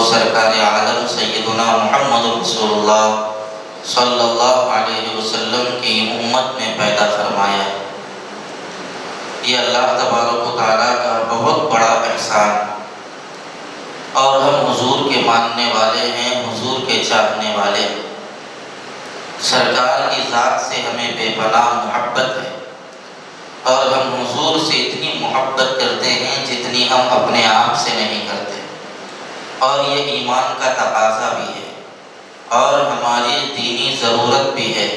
سرکار عالم سیدنا محمد رسول اللہ صلی اللہ علیہ وسلم کی امت میں پیدا فرمایا ہے۔ یہ اللہ تبارک و تعالیٰ کا بہت بڑا احسان، اور ہم حضور کے ماننے والے ہیں، حضور کے چاہنے والے ہیں۔ سرکار کی ذات سے ہمیں بے پناہ محبت ہے، اور ہم حضور سے اتنی محبت کرتے ہیں جتنی ہم اپنے آپ سے نہیں کرتے، اور یہ ایمان کا تقاضا بھی ہے اور ہماری دینی ضرورت بھی ہے۔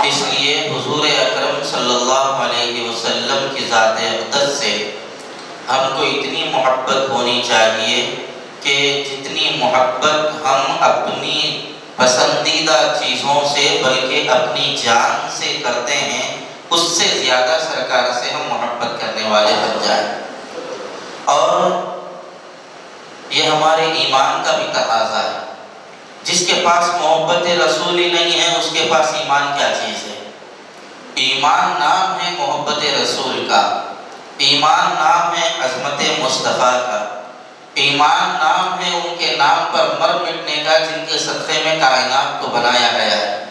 اس لیے حضور اکرم صلی اللہ علیہ وسلم کی ذات اقدس سے ہم کو اتنی محبت ہونی چاہیے کہ جتنی محبت ہم اپنی پسندیدہ چیزوں سے بلکہ اپنی جان سے کرتے ہیں، اس سے زیادہ سرکار سے ہم محبت کرنے والے بن جائیں۔ اور یہ ہمارے ایمان کا بھی تقاضا ہے۔ جس کے پاس محبت رسول ہی نہیں ہے، اس کے پاس ایمان کیا چیز ہے؟ ایمان نام ہے محبت رسول کا، ایمان نام ہے عظمت مصطفیٰ کا، ایمان نام ہے ان کے نام پر مر مٹنے کا جن کے صدقے میں کائنات کو بنایا گیا ہے،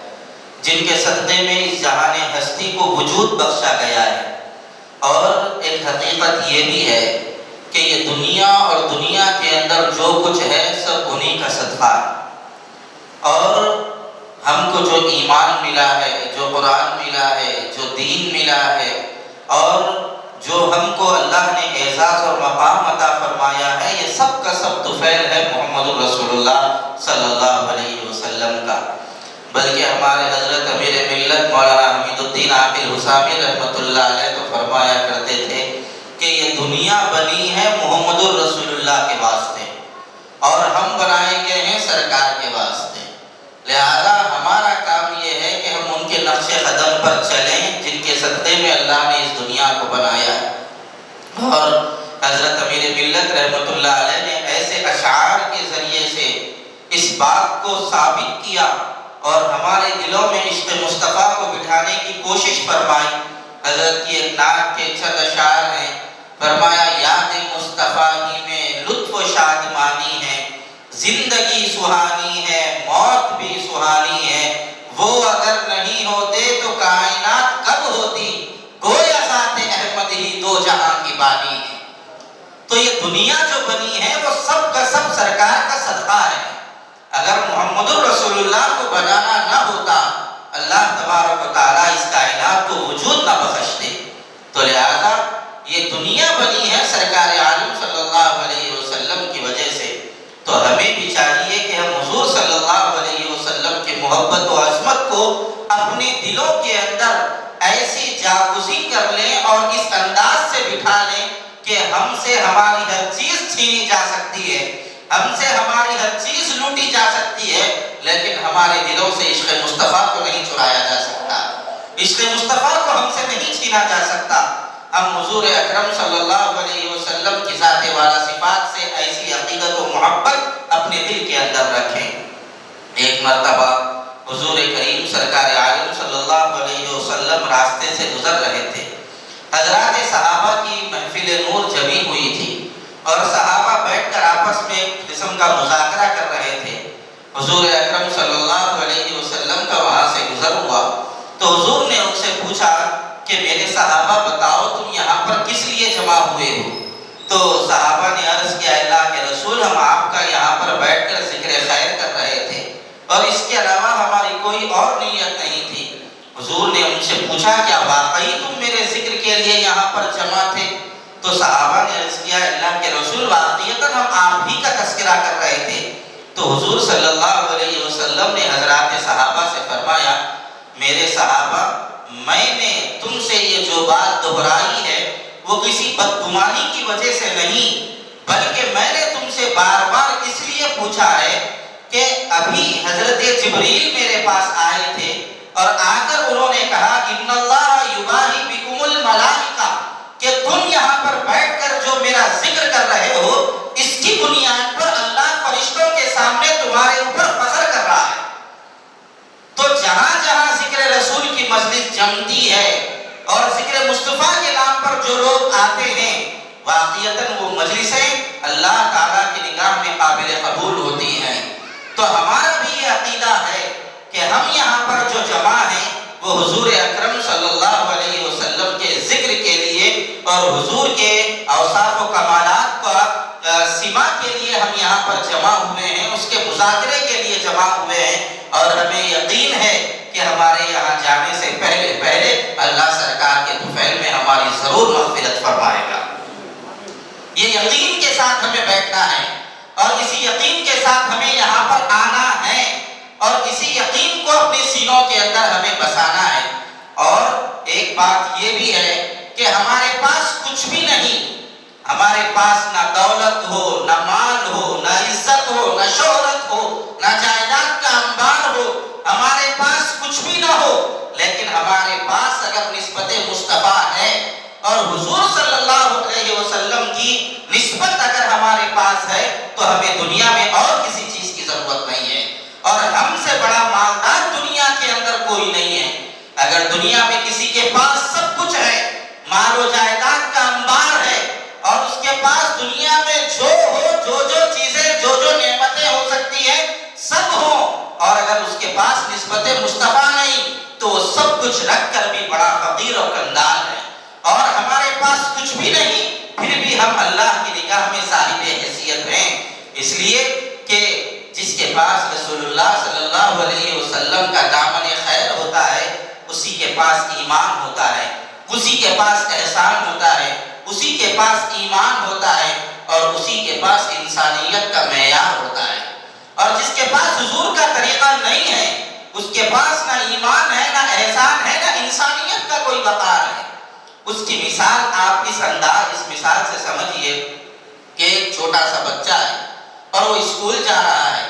جن کے صدقے میں اس جہان ہستی کو وجود بخشا گیا ہے۔ اور ایک حقیقت یہ بھی ہے کہ یہ دنیا اور دنیا کے اندر جو کچھ ہے سب انہی کا صدقہ ہے۔ اور ہم کو جو ایمان ملا ہے، جو قرآن ملا ہے، جو دین ملا ہے، اور جو ہم کو اللہ نے اعزاز اور مقام عطا فرمایا ہے، یہ سب کا سب طفیل ہے محمد رسول اللہ صلی اللہ علیہ وسلم کا۔ بلکہ ہمارے حضرت امیر ملت مولانا حمید الدین عاقل حسامی رحمۃ اللہ علیہ تو فرمایا کرتے تھے کہ یہ دنیا بنی ہے محمد رسول اللہ کے واسطے، اور ہم بنائے گئے ہیں سرکار کے واسطے۔ لہذا ہمارا کام یہ ہے کہ ہم ان کے نقش قدم پر چلیں جن کے صدقے میں اللہ نے اس دنیا کو بنایا ہے۔ اور حضرت امیر ملت رحمۃ اللہ علیہ نے ایسے اشعار کے ذریعے سے اس بات کو ثابت کیا اور ہمارے دلوں میں عشق مصطفیٰ کو بٹھانے کی کوشش فرمائی۔ حضرت کی ایک نعت کے چند اشعار ہیں، فرمایا یاد مصطفیٰ ہی میں لطف و شادمانی ہے، زندگی سہانی ہے موت بھی سہانی ہے، وہ اگر نہیں ہوتے تو کائنات کب ہوتی، گویا ذات احمد ہی دو جہاں کی بانی ہے۔ تو یہ دنیا جو بنی ہے وہ سب کا سب سرکار کا صدقہ ہے۔ اگر محمد رسول اللہ کو بنانا نہ ہوتا، اللہ تبارک و تعالیٰ اس کائنات کو وجود نہ بخشتے۔ تو لہذا یہ دنیا بنی ہے سرکار عالم صلی اللہ علیہ وسلم کی وجہ سے۔ تو ہمیں بھی چاہیے کہ ہم حضور صلی اللہ علیہ وسلم کی محبت و عظمت کو اپنے دلوں کے اندر ایسی جاگزی کر لیں اور اس انداز سے بٹھا لیں کہ ہم سے ہماری ہر چیز چھینی جا سکتی ہے، ہم سے ہماری ہر چیز لوٹی جا سکتی ہے، لیکن ہمارے دلوں سے عشق مصطفیٰ کو نہیں چرایا جا سکتا، عشق مصطفیٰ کو ہم سے نہیں چھینا جا سکتا۔ ہم حضور اکرم صلی اللہ علیہ وسلم کی ذات والا صفات سے ایسی عقیدت و محبت اپنے دل کے اندر رکھیں۔ ایک مرتبہ حضور کریم سرکار عالم صلی اللہ علیہ وسلم راستے سے گزر رہے تھے۔ حضرات صحابہ کی محفل نور جمی ہوئی تھی اور صحابہ بیٹھ کر آپس میں ایک قسم کا مذاکرہ کر رہے تھے۔ حضور اکرم صلی اللہ علیہ وسلم کا وہاں سے گزر ہوا تو حضور نے ان سے پوچھا کہ میرے صحابہ بتاؤ تم یہاں پر کس لیے جمع ہوئے ہو؟ تو صحابہ نے عرض کیا اللہ کے رسول ہم آپ کا یہاں پر بیٹھ کر ذکر خیر کر رہے تھے اور اس کے علاوہ ہماری کوئی اور نیت نہیں تھی۔ حضور نے ان سے پوچھا کیا واقعی تم میرے ذکر کے لیے یہاں پر جمع تھے؟ تو صحابہ نے عرض کیا اللہ کے رسول واقعیتاً ہم آپ ہی کا تذکرہ کر رہے تھے۔ تو حضور صلی اللہ علیہ وسلم نے حضرات صحابہ سے فرمایا میرے صحابہ میں نے تم سے یہ جو بات دہرائی ہے وہ کسی بدگمانی کی وجہ سے نہیں، بلکہ میں نے تم سے بار بار اس لیے پوچھا ہے کہ ابھی حضرت جبریل میرے پاس آئے تھے اور آ کر انہوں نے کہا ان اللہ یباہی بکم الملائکہ کہ تم یہاں پر بیٹھ کر جو میرا ذکر کر رہے ہو اس کی بنیاد پر اللہ فرشتوں کے سامنے تمہارے اوپر فخر کر رہا ہے۔ تو جہاں جہاں ذکر رسول کی مجلس جمتی ہے اور ذکر مصطفیٰ کے نام پر جو لوگ آتے ہیں واقعتاً وہ مجلسیں اللہ تعالیٰ کی نگاہ میں قابل قبول کے لیے ہم یہاں پر جمع ہوئے ہیں، اس کے مذاکرے کے لیے جمع ہوئے ہیں، اور ہمیں یقین ہے کہ ہمارے یہاں جانے سے پہلے اللہ سرکار کے طفیل میں ہماری ضرور مغفرت فرمائے گا۔ یہ یقین کے ساتھ ہمیں بیٹھنا ہے، اور اسی یقین کے ساتھ ہمیں یہاں پر آنا ہے، اور اسی یقین کو اپنے سینوں کے اندر ہمیں بسانا ہے۔ اور ایک بات یہ بھی ہے کہ ہمارے پاس کچھ بھی نہیں، ہمارے پاس نہ دولت ہو، نہ مال ہو، نہ عزت ہو، نہ شہرت ہو، نہ جائیداد کا انبار ہو، ہمارے پاس کچھ بھی نہ ہو، لیکن ہمارے پاس اگر نسبت مصطفیٰ ہے اور حضور صلی اللہ علیہ وسلم کی نسبت اگر ہمارے پاس ہے، تو ہمیں دنیا میں اور کسی چیز کی ضرورت نہیں ہے، اور ہم سے بڑا مالدار دنیا کے اندر کوئی نہیں ہے۔ اگر دنیا میں کسی کے پاس سب کچھ ہے، مال و جائیداد کا انبار ہے، اور اس کے پاس دنیا میں جو چیزیں جو نعمتیں ہو سکتی ہیں سب ہوں، اور اگر اس کے پاس نسبت مصطفیٰ نہیں تو وہ سب کچھ رکھ کر بھی بڑا فقیر اور کنگال ہے۔ اور ہمارے پاس کچھ بھی نہیں، پھر بھی ہم اللہ کی نگاہ میں صاحب حیثیت ہیں، اس لیے کہ جس کے پاس رسول اللہ صلی اللہ علیہ وسلم کا دامن خیر ہوتا ہے، اسی کے پاس ایمان ہوتا ہے، اسی کے پاس احسان ہوتا ہے، اسی کے پاس ایمان ہوتا ہے، اور اسی کے پاس انسانیت کا معیار ہوتا ہے۔ اور جس کے پاس حضور کا طریقہ نہیں ہے، اس کے پاس نہ ایمان ہے، نہ احسان ہے، نہ انسانیت کا کوئی وقار ہے۔ اس کی مثال آپ اس مثال سے سمجھیے کہ ایک چھوٹا سا بچہ ہے اور وہ اسکول جا رہا ہے۔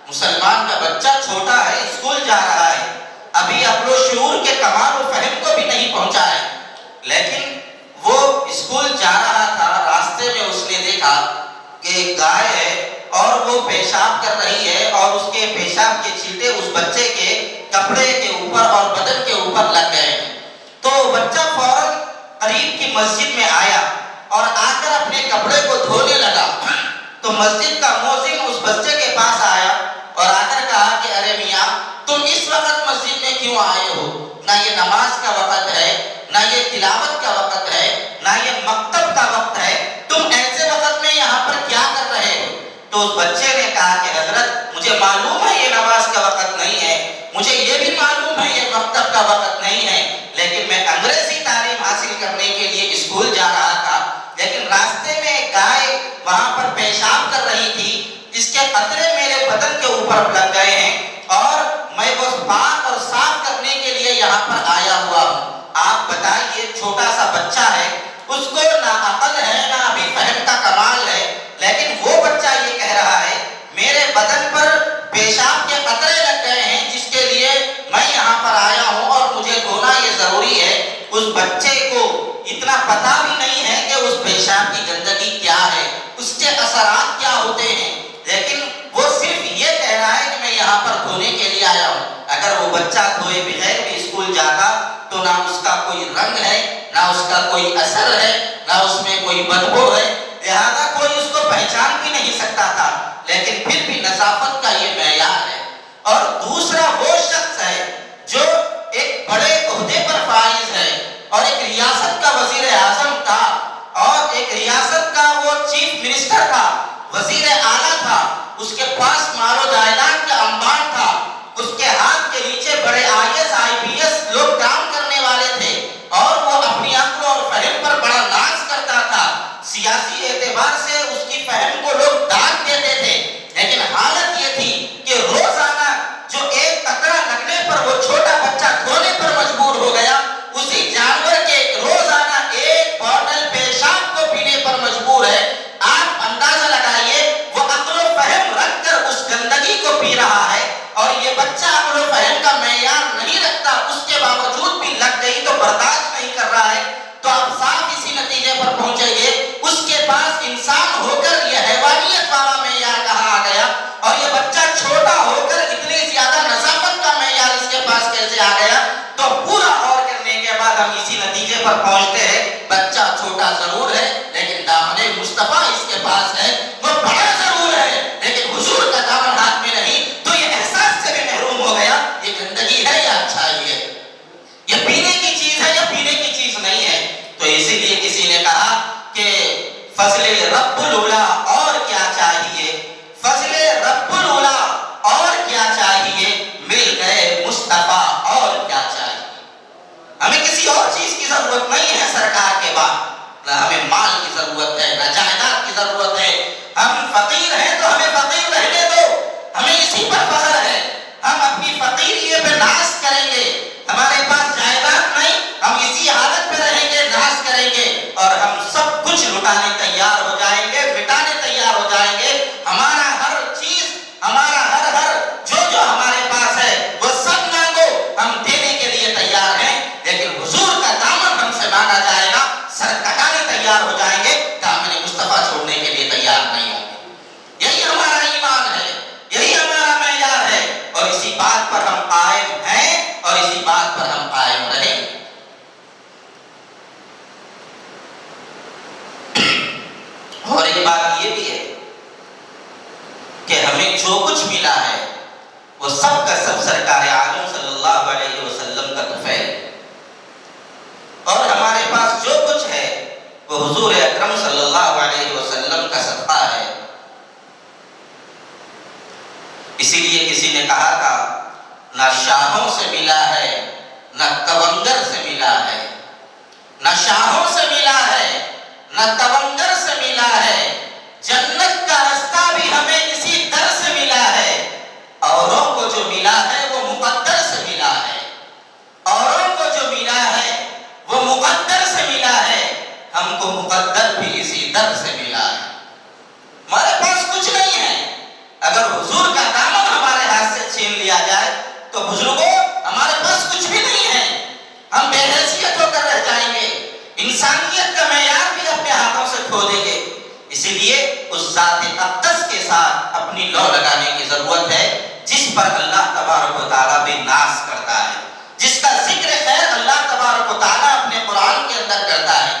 مسلمان کا بچہ چھوٹا ہے، اسکول جا رہا ہے، ابھی عقل و شعور کے کمال و فہم کو بھی نہیں پہنچا ہے، لیکن وہ اسکول جا رہا تھا، راستے میں اس نے دیکھا کہ ایک گائے ہے اور وہ پیشاب کر رہی ہے، اور اس کے پیشاب کے چھینٹے اس بچے کے کپڑے کے اوپر اور بدن کے اوپر لگ گئے ہیں۔ تو بچہ فوراً قریب کی مسجد میں آیا اور آ کر اپنے کپڑے کو دھونے لگا، تو مسجد کا مؤذن اس بچے کے پاس آیا اور آ کر کہا کہ ارے میاں، تم اس وقت مسجد میں کیوں آئے ہو؟ نہ یہ نماز کا وقت ہے، نہ یہ تلاوت کا وقت ہے، نہ یہ مکتب کا وقت ہے، تم ایسے وقت میں یہاں پر کیا کر رہے ہو؟ تو اس بچے نے کہا کہ حضرت، مجھے معلوم ہے یہ نماز کا وقت نہیں ہے، مجھے یہ بھی معلوم ہے یہ مکتب کا وقت نہیں ہے، لیکن میں انگریزی تعلیم حاصل کرنے کے لیے اسکول جا رہا تھا، لیکن راستے میں ایک گائے وہاں پر پیشاب کر رہی تھی، جس کے قطرے میرے بدن کے اوپر لگ گئے ہیں، اور میں وہ پاک اور صاف کرنے کے لیے یہاں پر آیا ہوا ہوں۔ آپ بتائیے، چھوٹا سا بچہ ہے، اس کو نہ عقل ہے نہ ابھی فہم کا کمال ہے، لیکن وہ بچہ یہ کہہ رہا ہے میرے بدن پر پیشاب کے قطرے لگ گئے ہیں، جس کے لیے میں یہاں پر آیا ہوں اور مجھے دھونا یہ ضروری ہے۔ اس بچے کو اتنا پتا بھی نہیں ہے کہ اس پیشاب کی گندگی کیا ہے، اس کے اثرات کیا ہوتے ہیں، لیکن وہ صرف یہ کہہ رہا ہے کہ میں یہاں پر دھونے کے لیے آیا ہوں۔ اگر وہ بچہ دھوئے بغیر بھی اسکول جاتا تو نہ اس کا کوئی رنگ ہے، نہ اس کا کوئی اثر ہے، نہ اس میں کوئی بدبو ہے، لہذا کوئی اس کو پہچان بھی نہیں سکتا تھا، لیکن پھر بھی نظافت کا یہ معیار ہے۔ اور دوسرا وہ شخص ہے جو ایک بڑے عہدے پر فائز ہے، اور ایک ریاست کا وزیر اعظم تھا، اور ایک ریاست کا وہ چیف منسٹر تھا، وزیر اعلیٰ تھا، اس کے پاس مال و جائیداد کا انبار تھا، اس کے ہاتھ کے نیچے بڑے IAS IPS لوگ کام کرنے والے تھے، اور وہ اپنی عقل اور فہم پر بڑا ناز کرتا تھا، سیاسی اعتبار سے اس کی فہم کو لوگ داد دیتے تھے، لیکن حالت یہ تھی کہ روزانہ جو ایک قطرہ لگنے پر وہ چھوٹا بچہ دھونے پر مجبور ہو گیا، اسی جانور کے روزانہ ایک بوتل پیشاب کو پینے پر مجبور ہے۔ آپ اندازہ لگائیے، وہ عقل و فہم رکھ کر اس گندگی کو پی رہا ہے، اور یہ بچہ عقل و فہم کا معیار نہیں رکھتا، اس کے باوجود بھی لگ گئی تو برداشت نہیں کر رہا ہے، تو آپ صاف اسی نتیجے پر پہنچیں گے، اس کے پاس انسان ہو کر یہ حیوانیت والا معیار کہاں آ گیا، اور یہ بچہ چھوٹا ہو کر اتنی زیادہ نظافت کا معیار اس کے پاس کیسے آ گیا؟ تو پورا غور کرنے کے بعد ہم اسی نتیجے پر پہنچتے ہیں، بچہ چھوٹا ضرور ہے لیکن دامن مصطفیٰ اس کے پاس ہے، وہ بڑا ضرور ہے لیکن حضور کا دامن ہاتھ میں نہیں، تو یہ احساس سے بھی محروم ہو گیا، یہ گندگی ہے یا اچھائی ہے، یہ پینے کی چیز ہے یا پینے کی چیز نہیں ہے۔ تو اسی لیے کسی نے کہا کہ فضل رب العلا اور کیا چاہیے، ہمیں جو کچھ ملا ہے وہ سب کا سب سرکار عالم صلی اللہ علیہ وسلم کا طفیل، اور ہمارے پاس جو کچھ ہے وہ حضور اکرم صلی اللہ علیہ وسلم کا صدقہ ہے۔ اسی لیے کسی نے کہا تھا نہ شاہوں سے ملا ہے نہ تونگر سے ملا ہے، نہ شاہوں سے ملا ہے نہ تونگر سے ملا ہے، جنت کا رستہ بھی ہمیں اسی در سے ملا ہے، اوروں کو جو ملا ہے وہ مقدر سے ملا ہے، اوروں کو جو ملا ہے وہ مقدر سے ملا ہے، ہم کو مقدر بھی اسی در سے ملا ہے۔ ہمارے پاس کچھ نہیں ہے، اگر حضور کا دامن ہمارے ہاتھ سے چھین لیا جائے تو بزرگوں ہمارے پاس کچھ بھی نہیں ہے، ہم بے حیثیت ہو کر رہ جائیں گے، انسانیت کا معیار بھی اپنے ہاتھوں سے کھو دیں گے۔ اسی لیے اس ذات اقدس کے ساتھ اپنی لو لگانے کی ضرورت ہے جس پر اللہ تبارک و تعالیٰ بھی ناز کرتا ہے، جس کا ذکر خیر اللہ تبارک و تعالیٰ اپنے قرآن کے اندر کرتا ہے۔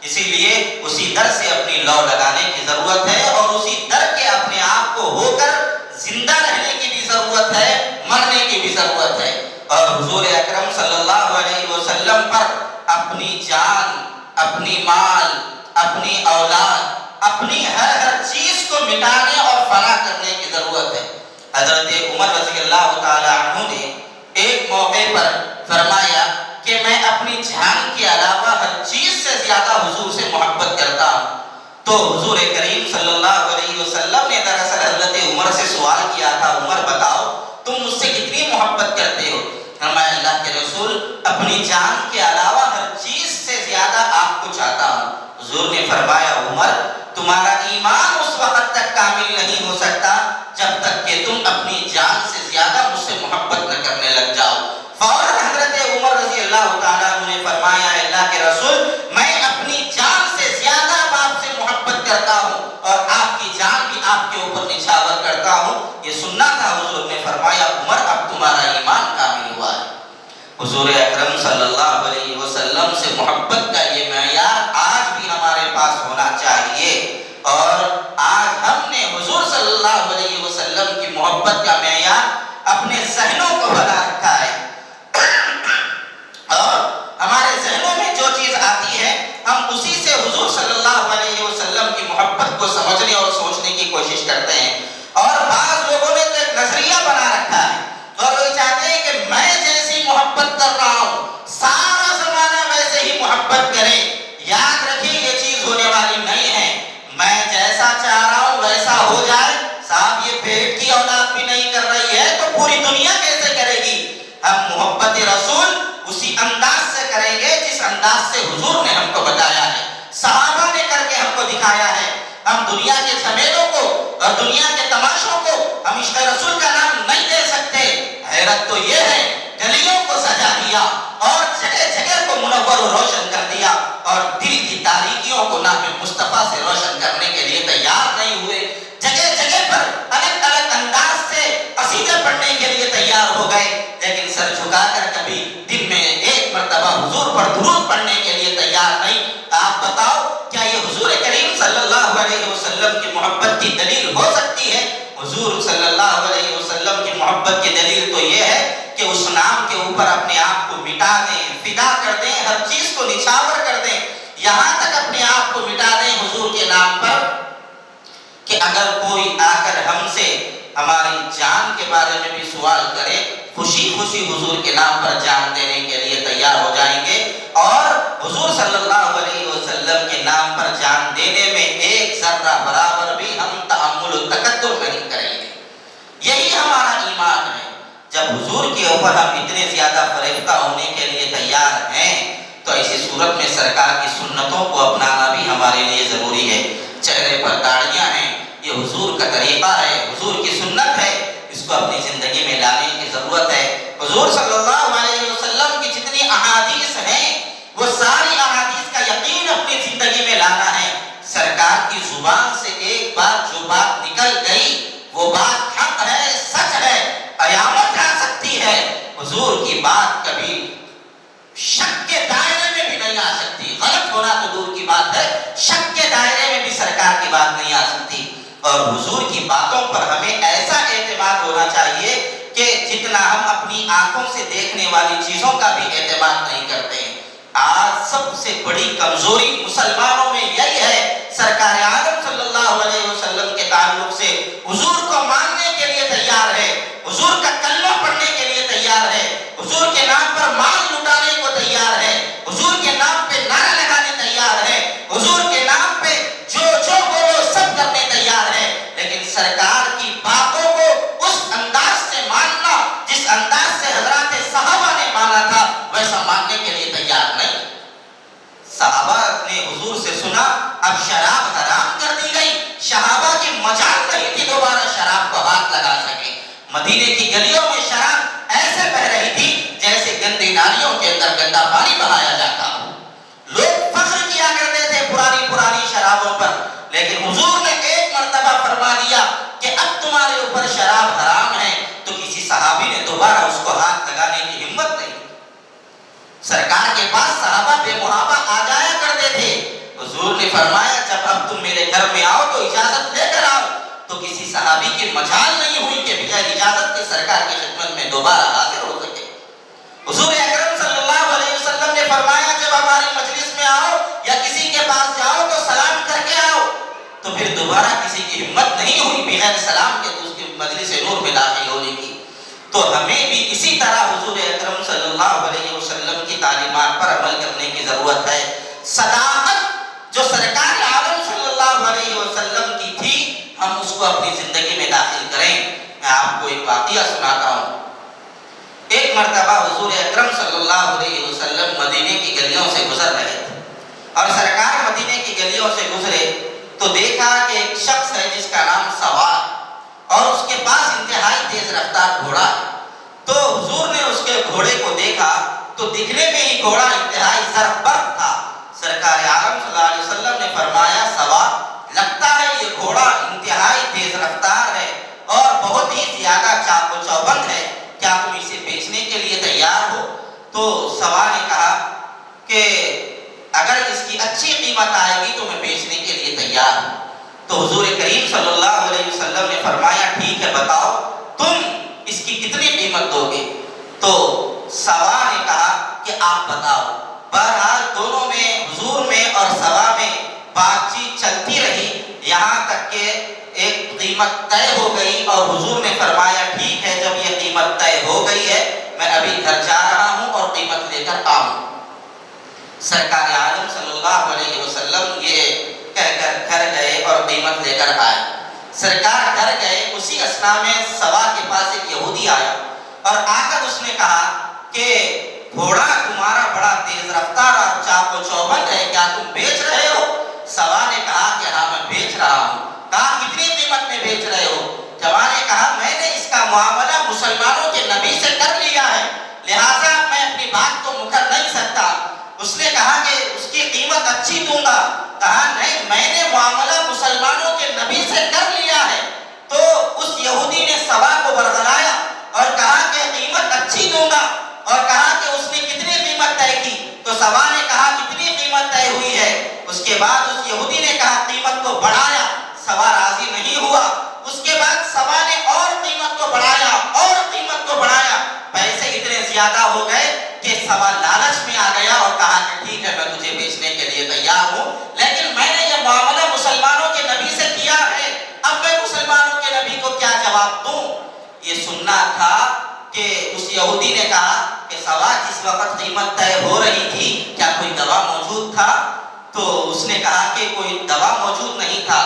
اسی لیے اسی در سے اپنی لو لگانے کی ضرورت ہے، اور اسی در کے اپنے آپ کو ہو کر زندہ رہنے کی بھی ضرورت ہے، مرنے کی بھی ضرورت ہے، اور حضور اکرم صلی اللہ علیہ وسلم پر اپنی جان، اپنی مال، اپنی اولاد، اپنی ہر چیز کو مٹانے اور فنا کرنے کی ضرورت ہے۔ حضرت عمر رضی اللہ تعالی عنہ نے ایک موقع پر فرمایا کہ میں اپنی جان کے علاوہ ہر چیز سے زیادہ حضور سے محبت کرتا ہوں، تو حضور کریم صلی اللہ علیہ وسلم نے دراصل حضرت عمر سے سوال کیا تھا، عمر بتاؤ تم مجھ سے کتنی محبت کرتے ہو؟ فرمایا اللہ کے رسول اپنی جان کے علاوہ ہر چیز سے زیادہ آپ کو چاہتا ہوں۔ حضور نے فرمایا عمر تمہارا ایمان اس وقت تک کامل نہیں ہو سکتا جب تک کہ تم اپنی جان سے زیادہ مجھ سے محبت نہ کرنے لگ جاؤ۔ فوراً حضرت عمر رضی اللہ تعالیٰ عنہ نے فرمایا اللہ کے رسول میں اپنی جان سے زیادہ آپ سے محبت کرتا ہوں اور آپ کی جان بھی آپ کے اوپر نچھاور کرتا ہوں۔ یہ سننا تھا، حضور نے فرمایا عمر اب تمہارا ایمان کامل ہوا ہے۔ حضور اکرم صلی اللہ علیہ وسلم سے محبت کا یہ معیار آج بھی ہمارے پاس ہونا چاہیے، اور آج ہم نے حضور صلی اللہ علیہ وسلم کی محبت کا معیار اپنے ذہنوں کو بنا رکھا ہے، اور ہمارے ذہنوں میں جو چیز آتی ہے ہم اسی سے حضور صلی اللہ علیہ وسلم کی محبت کو سمجھنے اور سوچنے کی کوشش کرتے ہیں۔ اور بعض لوگوں نے تو ایک نظریہ بنا رکھا ہے اور وہ چاہتے ہیں کہ میں جیسی محبت کر رہا ہوں سارا زمانہ ویسے ہی محبت کرے۔ یاد رکھیں یہ چیز ہونے والی نہیں ہے، میں جیسا چاہ رہا ہوں ویسا ہو جائے، صاحب یہ پیٹ کی اولاد بھی نہیں کر رہی ہے تو پوری دنیا کیسے کرے گی؟ ہم محبت رسول اسی انداز سے کریں گے جس انداز سے حضور نے ہم کو بتایا ہے، صحابہ نے کر کے ہم کو دکھایا ہے۔ ہم دنیا کے جھمیلوں کو اور دنیا کے تماشوں کو ہم عشق رسول کا نام نہیں دے سکتے۔ حیرت تو یہ ہے گلیوں کو سجا دیا اور جگہ جگہ کو منور و روشن کر دیا، اور دل کی تاریکیوں کو نام مصطفیٰ سے روشن کرنے کے لیے تیار نہیں ہوئے۔ جگہ جگہ پر الگ الگ انداز سے قصیدے پڑھنے کے لیے تیار ہو گئے، لیکن سر جھکا کر کبھی دن میں ایک مرتبہ حضور پر درود پڑھنے کے لیے تیار نہیں۔ آپ بتاؤ کیا یہ حضور کریم صلی اللہ علیہ وسلم کی محبت کی دلیل ہو سکتی ہے؟ حضور صلی اللہ علیہ وسلم کی محبت کی دلیل تو یہ ہے کہ اس نام کے اوپر اپنے آپ کو مٹا دیں، فدا کر دیں، ہر چیز کو نچھاور کر دیں، یہاں تک اپنے آپ کو مٹا دیں حضور کے نام پر کہ اگر کوئی آ کر ہم سے ہماری جان کے بارے میں بھی سوال کرے خوشی خوشی حضور کے نام پر جان دینے کے لیے تیار ہو جائیں گے، اور حضور صلی اللہ علیہ وسلم کے نام پر جان دینے میں ایک ذرہ برابر بھی ہم تأمل و تکدر نہیں کریں گے۔ یہی ہمارا ایمان ہے۔ جب حضور کے اوپر ہم اتنے زیادہ فریفتہ ہونے کے لیے تیار ہیں تو ایسی صورت میں سرکار کی سنتوں کو اپنانا بھی ہمارے لیے ضروری ہے۔ چہرے پر داڑھیاں ہیں، یہ حضور کا طریقہ ہے، حضور کی سنت ہے، اس کو اپنی زندگی میں لانے کی ضرورت ہے۔ حضور صلی اللہ علیہ وسلم کی جتنی احادیث ہیں وہ ساری احادیث کا یقین اپنی زندگی میں لانا ہے۔ سرکار کی زبان سے ایک بات جو بات نکل گئی وہ بات حق ہے، سچ ہے، قیامت آ سکتی ہے۔ حضور کی بات کبھی شک کے دائرے میں بھی نہیں آ سکتی، غلط ہونا تو دور کی بات ہے، شک کے دائرے میں بھی سرکار کی بات نہیں آ سکتی۔ اور حضور کی باتوں پر ہمیں ایسا ہونا چاہیے کہ جتنا ہم اپنی آنکھوں سے دیکھنے والی چیزوں کا بھی اعتماد نہیں کرتے ہیں۔ آج سب سے بڑی کمزوری مسلمانوں میں یہی ہے، سرکار عالم صلی اللہ علیہ وسلم کے تعلق سے حضور کو ماننے کے لیے تیار ہے، حضور کا کلمہ پڑھنے کے لیے تیار ہے، حضور کے نام پر مال لٹانے کو تیار ہے، حضور کے نام پہ نعرہ لگانے تیار ہے، حضور کے نام پہ جو بولو سب کرنے تیار ہے، لیکن سرکار کی باتوں کو اس انداز سے ماننا جس انداز سے حضرات صحابہ نے مانا تھا ویسا ماننے کے لیے تیار نہیں۔ صحابہ نے حضور سے سنا اب شراب حرام کر دی گئی، صحابہ کی مجال نہیں تھی دوبارہ شراب کو ہاتھ لگا سکے۔ مدینے کی گلیوں میں شراب ایسے بہ رہی تھی جیسے گندی نالیوں کے اندر گندا پانی بہایا جاتا ہو۔ لوگ فخر کیا کرتے تھے پرانی شرابوں پر، لیکن حضور نے ایک مرتبہ فرما دیا کہ اب تمہارے اوپر شراب حرام ہے، تو کسی صحابی نے دوبارہ اس کو ہاتھ لگانے کی ہمت نہیں۔ سرکار کے پاس صحابہ بے محابہ آ جایا کرتے تھے، حضور نے فرمایا جب اب تم میرے گھر میں آؤ تو اجازت لے کر آؤ، تو کسی صحابی کی مجال نہیں ہوئی کہ بغیر اجازت کے سرکار کی خدمت میں دوبارہ حاضر ہو سکے۔ حضور اکرم صلی اللہ علیہ وسلم نے فرمایا جب ہماری مجلس میں آؤ یا کسی کے پاس جاؤ تو سلام کر کے آؤ، تو پھر دوبارہ کسی کی ہمت نہیں ہوئی بغیر سلام کے اس کی مجلس نور میں داخل ہونے کی۔ تو ہمیں بھی اسی طرح حضور اکرم صلی اللہ علیہ وسلم کی تعلیمات پر عمل کرنے کی ضرورت ہے۔ صداقت جو سرکار عالم صلی اللہ علیہ وسلم کی تھی ہم اس کو اپنی زندگی میں داخل کریں۔ میں آپ کو ایک واقعہ سناتا ہوں۔ ایک مرتبہ حضور اکرم صلی اللہ علیہ وسلم مدینے کی گلیوں سے گزر رہے تھے، اور سرکار مدینے کی گلیوں سے گزرے تو دیکھا کہ ایک شخص ہے جس کا نام سوار، اور اس کے پاس انتہائی تیز رفتار گھوڑا ہے۔ تو حضور نے اس کے گھوڑے کو دیکھا تو دکھنے میں ہی گھوڑا انتہائی زربرق تھا۔ سرکار عالم صلی اللہ علیہ وسلم نے فرمایا سوار، لگتا ہے یہ گھوڑا انتہائی تیز رفتار ہے اور بہت ہی زیادہ چاق و چوبند ہے، کیا تم اسے بیچنے کے لیے تیار ہو؟ تو سوار نے کہا کہ اگر اس کی اچھی قیمت آئے گی تو میں بیچنے کے لیے تیار ہوں۔ تو حضور کریم صلی اللہ علیہ وسلم نے فرمایا ٹھیک ہے بتاؤ تم اس کی کتنی قیمت دو گے؟ تو سوار نے کہا کہ آپ بتاؤ۔ بہرحال دونوں میں حضور میں اور سوا میں بات چیت چلتی رہی، یہاں تک کہ ایک قیمت طے ہو گئی، اور حضور نے فرمایا ٹھیک ہے جب یہ قیمت طے ہو گئی ہے میں ابھی گھر جا رہا ہوں اور قیمت لے کر آؤں۔ سرکار عالم صلی اللہ علیہ وسلم یہ کہہ کر گھر گئے اور قیمت لے کر آئے۔ سرکار گھر گئے، اسی اثنا میں سوا کے پاس ایک یہودی آیا اور آ کر اس نے کہا کہ گھوڑا تمہارا بڑا تیز رفتار اور چاق و چوبند ہے، کیا تم بیچ رہے ہو؟ سوا نے کہا کہ ہاں میں بیچ رہا ہوں۔ کہا کتنی قیمت میں بیچ رہے ہو؟ جوان نے کہا میں نے اس کا معاملہ مسلمانوں کے نبی سے کر لیا ہے، لہٰذا میں اپنی بات کو مکر نہیں سکتا۔ اس نے کہا کہ اس کی قیمت اچھی دوں گا۔ کہا نہیں، میں نے معاملہ مسلمانوں کے نبی سے کر لیا ہے۔ تو اس یہودی نے سوا کو برگلایا اور کہا کہ قیمت اچھی دوں گا، اور کہا کہ اس نے کتنی قیمت طے کی؟ تو سوا نے کہا کتنی قیمت طے ہوئی ہے؟ اس کے بعد اس یہودی نے کہا قیمت کو بڑھایا، سوا راضی نہیں ہوا۔ اس کے بعد سوا نے اور قیمت کو بڑھایا اور قیمت کو بڑھایا، پیسے اتنے زیادہ ہو گئے کہ سوا لالچ میں آ گیا اور کہا کہ ٹھیک ہے میں تجھے بیچنے کے لیے تیار ہوں، لیکن میں نے یہ معاملہ مسلمانوں کے نبی سے کیا ہے، اب میں مسلمانوں کے نبی کو کیا جواب دوں؟ یہ سننا تھا کہ اس یہودی نے کہا کہ سوا جس وقت قیمت طے ہو رہی تھی کیا کوئی گواہ موجود تھا؟ تو اس نے کہا کہ کوئی گواہ موجود نہیں تھا۔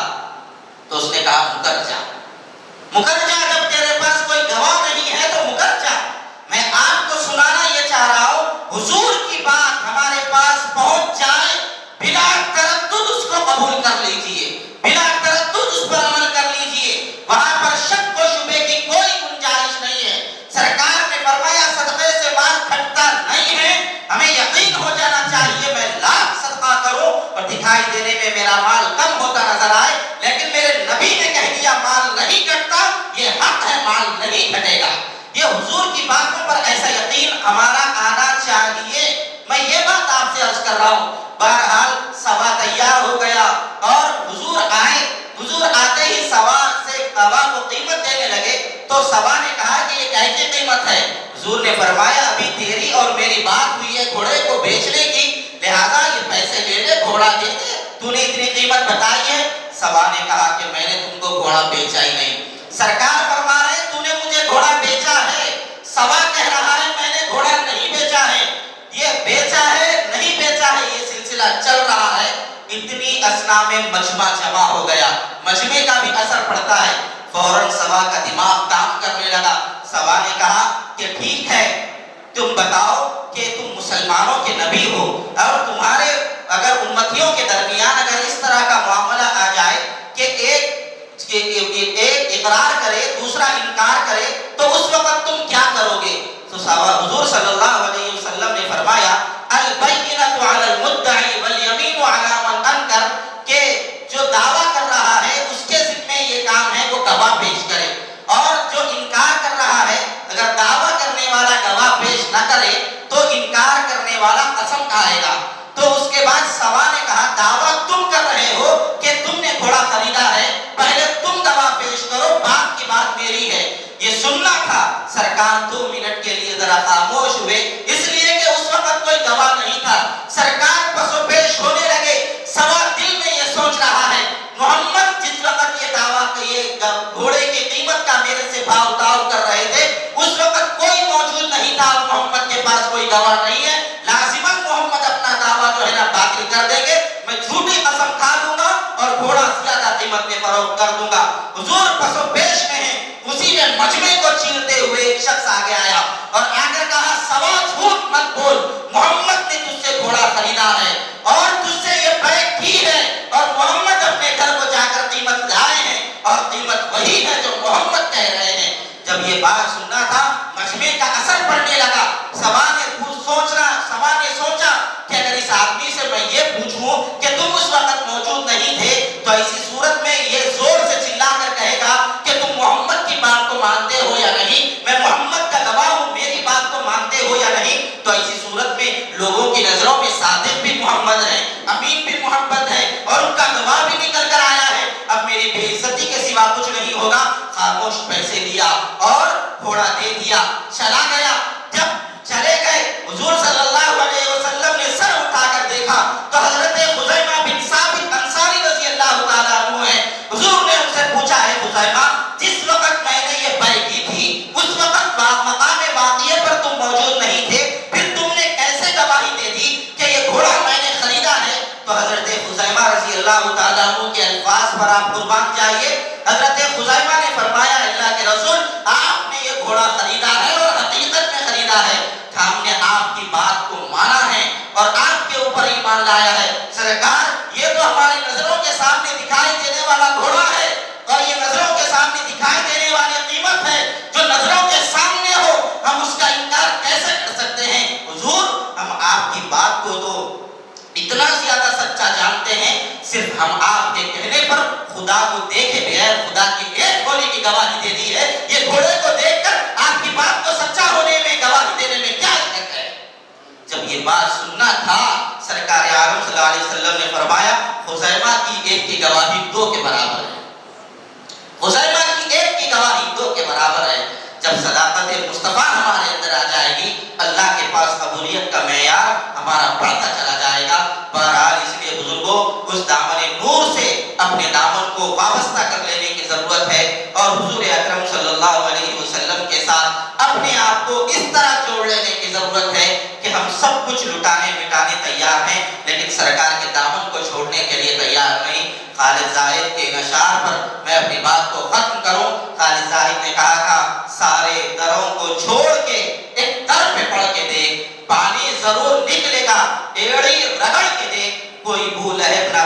تو اس نے کہا مکر جا، مکر جا، جب تیرے پاس کوئی گواہ نہیں ہے تو مکر جا۔ میں آپ کو سنانا یہ چاہ رہا ہوں، حضور کی بات ہمارے پاس پہنچ جائے بلا تردد اس کو قبول کر لیجئے، بلا تردد اس پر عمل کر لیجئے، وہاں پر شک و شبے کی کوئی گنجائش نہیں ہے۔ سرکار نے فرمایا صدقے سے مال کھٹتا نہیں ہے، ہمیں یقین ہو جانا چاہیے میں لاکھ صدقہ کروں اور دکھائی دینے میں میرا مال کم ہوتا نظر آئے، لیکن میرے نبی نے کہہ دیا مال نہیں کٹتا، یہ حق ہے، مال نہیں کٹے گا۔ یہ حضور کی باتوں پر ایسا یقین ہمارا آنا چاہیے۔ میں یہ بات آپ سے عرض کر رہا ہوں۔ بہرحال سوا تیار ہو گیا اور حضور آئے، حضور آتے ہی سوا سے سوا کو قیمت دینے لگے تو سوا نے حضور نے فرمایا ابھی تیری اور میری بات ہوئی ہے گھوڑے کو بیچنے کی، لہذا یہ پیسے لے لے، گھوڑا دے دے، تو نے اتنی قیمت بتائی ہے۔ سبا نے کہا کہ میں نے تم کو گھوڑا بیچا ہی نہیں۔ سرکار فرما رہے ہیں تو نے مجھے گھوڑا بیچا ہے۔ سبا کہہ رہا ہے میں نے گھوڑا نہیں بیچا ہے۔ یہ بیچا ہے نہیں بیچا ہے یہ سلسلہ چل رہا ہے، اتنی اسنا میں مجمع جمع ہو گیا۔ مجمع کا بھی اثر پڑتا ہے، فوراً سبا کا دماغ کام کرنے لگا۔ سبا نے کہا کہ ٹھیک ہے، تم بتاؤ کہ تم مسلمانوں کے نبی ہو اور تمہارے اگر امتیوں کے درمیان اگر اس طرح کا معاملہ آ جائے کہ ایک اقرار کرے دوسرا انکار کرے تو اس وقت تم کیا کرو گے؟ تو حضور صلی اللہ علیہ وسلم نے فرمایا البینۃ علی المدعی والیمین علی من انکر، کہ جو دعویٰ کر رہا ہے اس کے ذمہ یہ کام ہے وہ گواہ پیش کرے، اور جو انکار کر رہا ہے اگر دعویٰ کرنے والا گواہ پیش نہ کرے تو انکار کرنے والا قسم کھائے گا۔ تو اس کے بعد سوا نے کہا دعویٰ تم کر رہے ہو کہ تم نے گھوڑا خریدا ہے، پہلے تم گواہ پیش کرو، بات کی بات میری ہے۔ یہ سننا تھا۔ سرکار 2 منٹ کے لیے ذرا خاموش ہوئے، اس لیے کہ اس وقت کوئی گواہ نہیں تھا۔ سرکار پسو پیش ہونے لگے۔ سوا دل میں یہ سوچ رہا ہے محمد جس وقت یہ دعویٰ کہ یہ گھوڑے کی قیمت کا میرے سے بھاؤ تاؤ کر رہے تھے اس وقت کوئی موجود نہیں تھا، محمد کے پاس کوئی گواہ نہیں ہے، لازماً محمد اپنا دعویٰ جو ہے نا باطل کر دیں گے، میں جھوٹی قسم کھا دوں گا اور گھوڑا زیادہ قیمت میں فروخت کر دوں گا۔ حضور پسو پیش میں ہیں، اسی میں مجمع کو چیرتے ہوئے ایک شخص آگے آیا اور آگے کہا سوا جھوٹ مت بول، محمد نے تجھ سے گھوڑا خریدا ہے اور تجھ سے یہ بیع کی ہے، اور محمد اپنے گھر کو جا کر قیمت لائے ہیں اور قیمت وہی ہے جو محمد کہہ رہے ہیں۔ جب یہ بات سننا تھا مجمع کا اثر پڑنے لگا۔ سوا نے سوچا کہ اگر اس آدمی سے میں یہ پوچھوں کہ تم اس وقت موجود نہیں تھے تو ایسی صورت میں یہ زور سے چلا کر کہے گا کہ تم محمد کی بات کو مانتے ہو یا نہیں، میں محمد کا گواہ ہوں، میری بات کو مانتے ہو یا نہیں، تو ایسی صورت میں لوگوں کی نظروں میں صادق بھی محمد ہے، امین بھی محمد ہے اور ان کا گواہ بھی نکل کر آیا ہے، اب میری بے عزتی کے سوا کچھ نہیں ہوگا۔ خاموش پیسے لیا اور گھوڑا دے دیا، چلا گیا۔ جب چلے گئے حضور صلی اللہ علیہ وسلم نے سر اٹھا کر دیکھا تو حضرت خزیمہ بن ثابت انصاری رضی اللہ تعالیٰ عنہ ہے۔ حضور نے ان سے پوچھا ہے خزیمہ جس وقت میں نے یہ بیع کی تھی اس وقت مقام واقعے پر تم موجود نہیں تھے، پھر تم نے کیسے گواہی دے دی کہ یہ گھوڑا میں نے خریدا ہے؟ تو حضرت خزیمہ رضی اللہ تعالیٰ عنہ کے الفاظ پر آپ قربان جائیے۔ حضرت خزیمہ نے فرمایا اللہ کے رسول آپ نے یہ گھوڑا خریدا ہے اور حقیقت میں خریدا ہے، ہم نے آپ کی بات کو مانا ہے اور آپ کے اوپر ایمان لایا ہے۔ سرکار یہ تو ہماری نظروں کے سامنے دکھائی دینے والا گھوڑا ہے اور یہ نظروں کے سامنے دکھائی دینے والی قیمت ہے، جو نظروں کے سامنے ہو ہم اس کا انکار کیسے کر سکتے ہیں؟ حضور ہم آپ کی بات کو تو اتنا زیادہ سچا جانتے ہیں، صرف ہم آپ کے کہنے پر خدا کو دیکھے بغیر خدا کی ایک گھوڑے کی گواہی دے دی ہے، یہ گھوڑے کو دیکھ کر آپ کی بات کو سچا ہونے میں گواہی دینے میں کیا حرکت ہے؟ جب یہ بات سننا تھا سرکار عالم صلی اللہ علیہ وسلم نے فرمایا خزیمہ کی ایک کی گواہی 2 کے برابر ہے، خزیمہ کی ایک کی گواہی 2 کے برابر ہے۔ جب صداقت مصطفیٰ ہمارے اندر آ جائے گی اللہ کے پاس قبولیت کا معیار ہمارا بڑھتا چلا جائے گا۔ بہرحال اس لیے بزرگوں اس دامن نور سے اپنے دامن کو وابستہ کر لینے کی ضرورت ہے اور حضور اکرم صلی اللہ علیہ وسلم کے ساتھ اپنے آپ کو اس طرح جوڑ لینے کی ضرورت ہے کہ ہم سب کچھ لٹانے مٹانے تیار ہیں لیکن سرکار کے دامن کو چھوڑنے کے لیے تیار نہیں۔ خالد زاہد کے نشار پر میں اپنی بات کو ختم کروں۔ خالد زاہد نے کہا تھا سارے دروں کو چھوڑ کے ایک در پہ پڑھ کے دیکھ، پانی ضرور نکلے گا، ایڑی رگڑ کے دیکھ، کوئی بھول ہے نہ